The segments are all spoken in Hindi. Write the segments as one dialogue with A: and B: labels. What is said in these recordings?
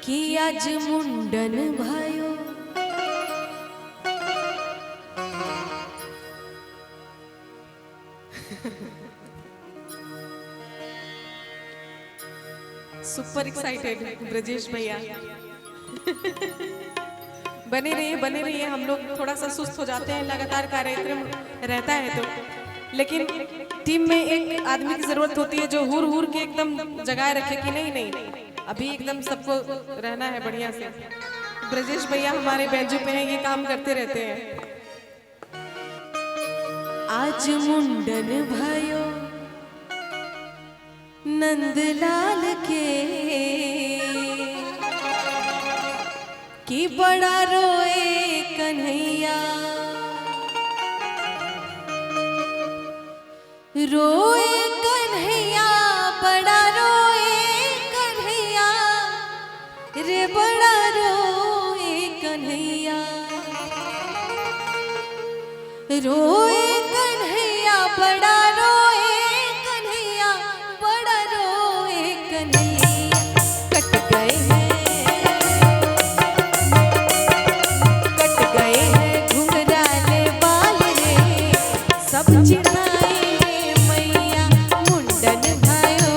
A: कि आज मुंडन भयो। सुपर एक्साइटेड ब्रजेश भैया। बने रहिए। हम लोग थोड़ा सा सुस्त हो जाते हैं, लगातार कार्यक्रम रहता है तो, लेकिन टीम में एक आदमी की जरूरत होती है जो हुर हुर के एकदम जगाए रखे कि नहीं नहीं अभी एकदम सबको रहना है बढ़िया से। ब्रजेश भैया हमारे बेंचों पे हैं, ये काम करते रहते हैं। आज मुंडन भयो नंदलाल के, कि बड़ा रोए कन्हैया। रोए कन्हैया बड़ा रोए कन्हैया, रे बड़ा रोए कन्हैया। रोए कन्हैया बड़ा रोए कन्हैया, बड़ा रोए कन्हैया। कट गए हैं घुंघराले बाल रे, सब चिढ़ाए मैया मुंडन भयो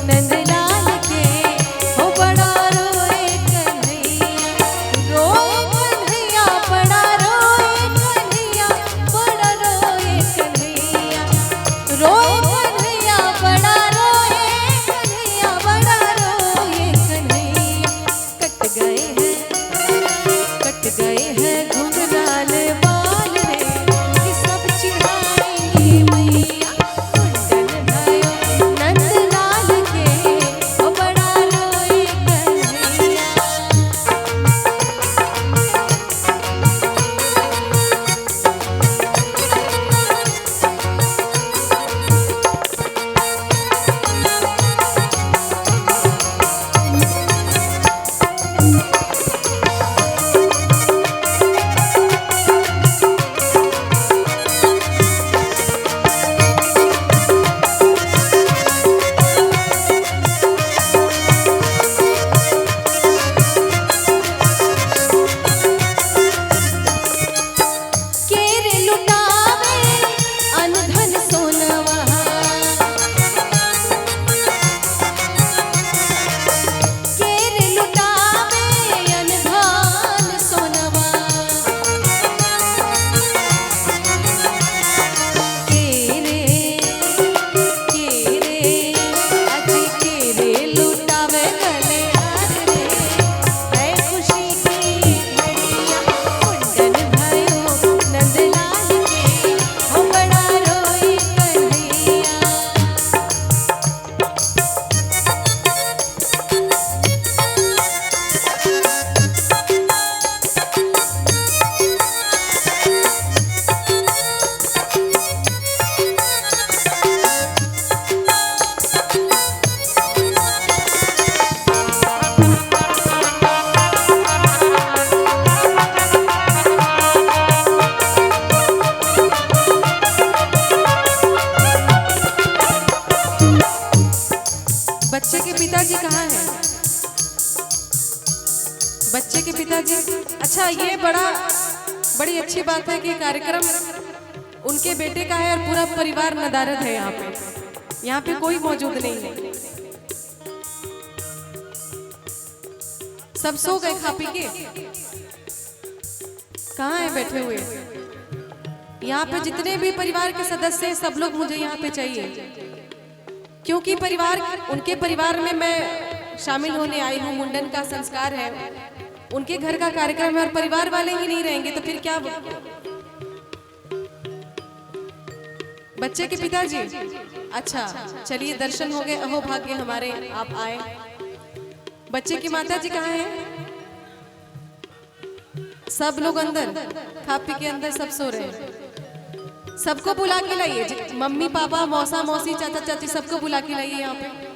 A: नंदलाल के। हो बड़ा रोए कन्हैया, रोए कन्हैया बड़ा रोए कन्हैया, बड़ा रोए कन्हैया। रोए कन्हैया बड़ा रोए कन्हैया, बड़ा रोए कन्हैया। कट गए हैं घुंघराल बाल रे, कि सब चिढ़ाएंगे मैया मुंडन भयो नंदलाल के। ओ बड़ा रोए कन्हैया। केरे लुटावे अनधन सोनवा, केरे लुटावे अनधन सोनवा। केरे आज केरे लुटावे गले हार रे, है खुशी की घड़िया मुंडन भयो नंदलाल के। हो बड़ा रोए कन्हैया। बच्चे के पिताजी कहाँ हैं? बच्चे के पिताजी, अच्छा ये बड़ी अच्छी बात है कि कार्यक्रम उनके बेटे का है और पूरा परिवार नदारद है यहाँ पे। यहाँ पे कोई मौजूद नहीं है, सब सो गए खा पी के। कहाँ है बैठे हुए? यहाँ पे जितने भी परिवार के सदस्य हैं सब लोग मुझे यहाँ पे चाहिए, क्योंकि उनके परिवार में मैं शामिल होने आई हूँ। मुंडन का संस्कार है, उनके घर का कार्यक्रम है और परिवार वाले ही नहीं रहेंगे तो फिर क्या? बच्चे के पिताजी, अच्छा चलिए दर्शन हो गए, अहो भाग्य हमारे आप आए। बच्चे की माता जी कहाँ हैं? सब लोग अंदर खा पी के अंदर सब सो रहे हैं। सबको बुला के लाइए, मम्मी पापा मौसा मौसी चाचा चाची सबको बुला के लाइए यहाँ पे।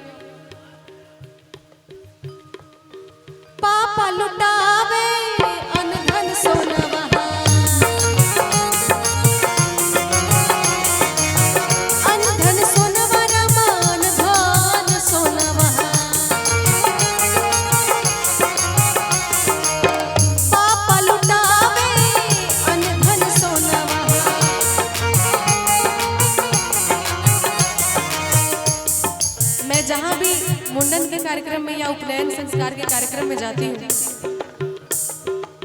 A: पापा लुटावे अनधन सोनवा, अनधन सोनवा रामा अनधन सोनवा। कार्यक्रम में या उपनयन संस्कार के कार्यक्रम में जाती हूँ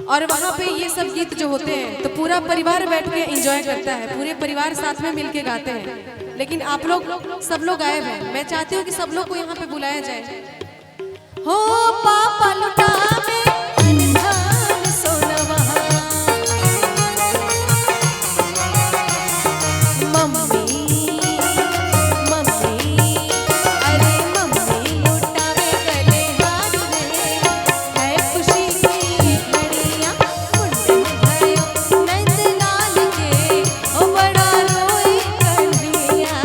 A: और वहाँ पे ये सब गीत जो होते हैं तो पूरा परिवार बैठ के एंजॉय करता है, पूरे परिवार साथ में मिलके गाते हैं। लेकिन आप लोग सब लोग गायब हैं। मैं चाहती हूँ कि सब लोग को यहाँ पे बुलाया जाए। हो पापा लुटावे अनधान सोनवा, मम्मी अरे मम्मी लुटावे गले हाथ रे, है खुशी की घड़ियां मुंडन भयो नंद लाल के, ओ बड़ा रोई कन्हैया।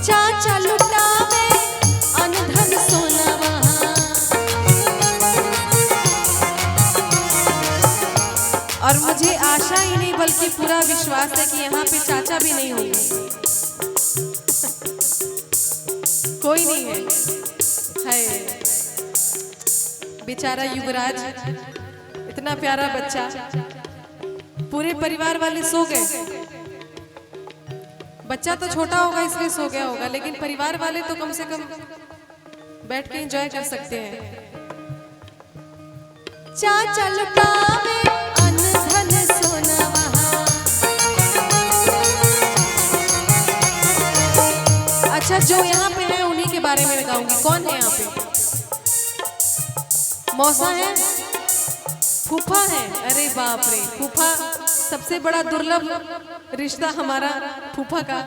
A: चाचा लुटावे अनधन सोनवा, और मुझे आशा ही नहीं बल्कि पूरा विश्वास है कि यहाँ पे चाचा भी नहीं होंगे। कोई नहीं है। बेचारा युवराज, इतना प्यारा बच्चा, पूरे परिवार वाले सो गए। बच्चा तो छोटा होगा इसलिए सो गया होगा, लेकिन परिवार वाले तो कम से कम बैठ के एंजॉय कर सकते हैं। चाचा लुटावे अनधन सोनवा, अच्छा जो यहाँ पे है उन्हीं के बारे में गाऊंगी। कौन है यहाँ पे? मौसा है, फूफा है। अरे बाप रे, फूफा सबसे बड़ा दुर्लभ रिश्ता हमारा फूफा का।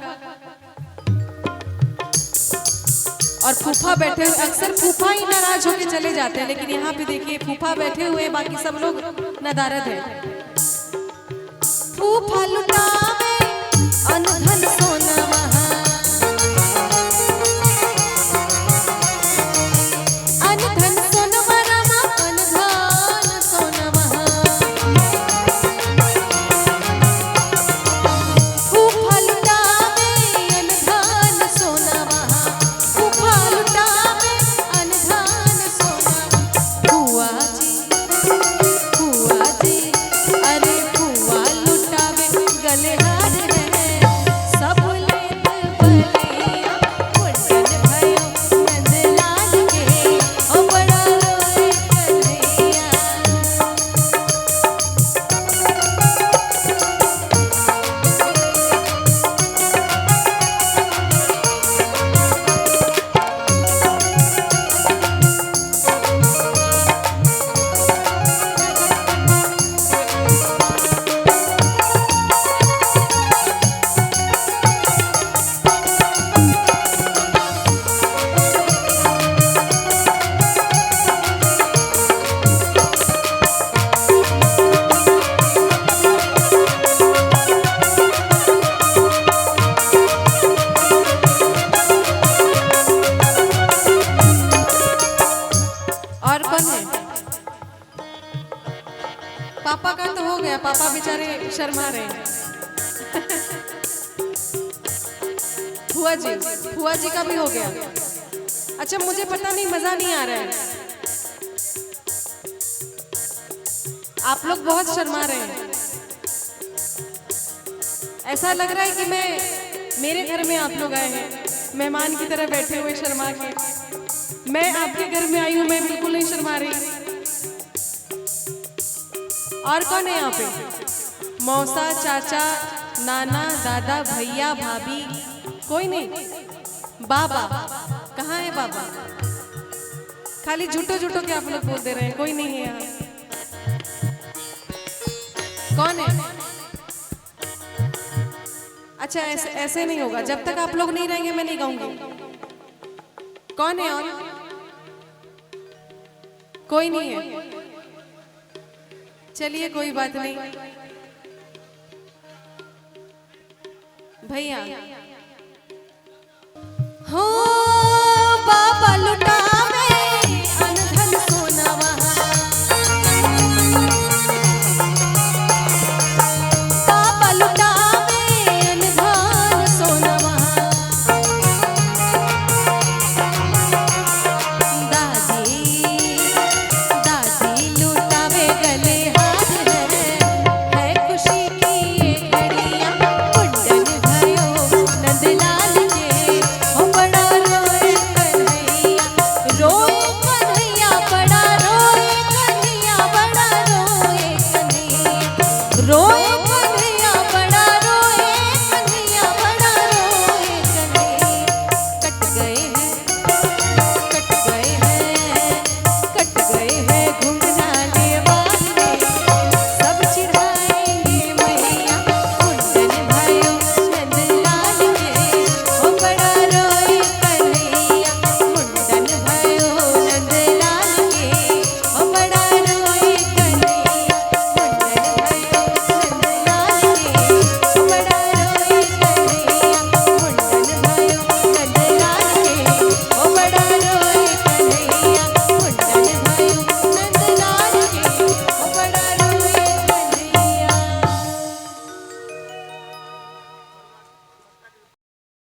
A: और फूफा बैठे हुए, अक्सर फूफा ही नाराज होके चले जाते हैं, लेकिन यहाँ पे देखिए फूफा बैठे हुए, बाकी सब लोग नदारद है। फूफा लुटावे अनधन सोनवा, अनधन सोनवा रामा अनधन सोनवा, फूफा लुटावे अनधन सोनवा, फूफा लुटावे अनधन सोनवा। फुआ जी अरे फुआ लुटावे गले हार है, सब लेत बलिया मुंडन भयो नंद लाल के, ओ बड़ा रोए कन्हैया। और कौन है? पापा का तो हो गया, पापा बेचारे शर्मा रहे हैं। फुआ जी का भी हो गया। अच्छा मुझे पता नहीं, मजा नहीं आ रहा है। आप लोग बहुत शर्मा रहे हैं। ऐसा लग रहा है कि मेरे घर में आप लोग आए हैं, मेहमान की तरह बैठे हुए शर्मा के। मैं आपके घर में आई हूं, मैं बिल्कुल नहीं शर्मा रही। और कौन है यहाँ पे? मौसा, चाचा, नाना, दादा, भैया, भाभी, कोई नहीं। बाबा कहाँ है? बाबा खाली झूठो झूठो के आप लोग बोल दे रहे हैं, कोई नहीं है यहाँ। कौन है? अच्छा ऐसे नहीं होगा, जब तक आप लोग नहीं रहेंगे मैं नहीं गाऊंगी। कौन है? और कोई नहीं है। चलिए कोई बात नहीं। भैया हो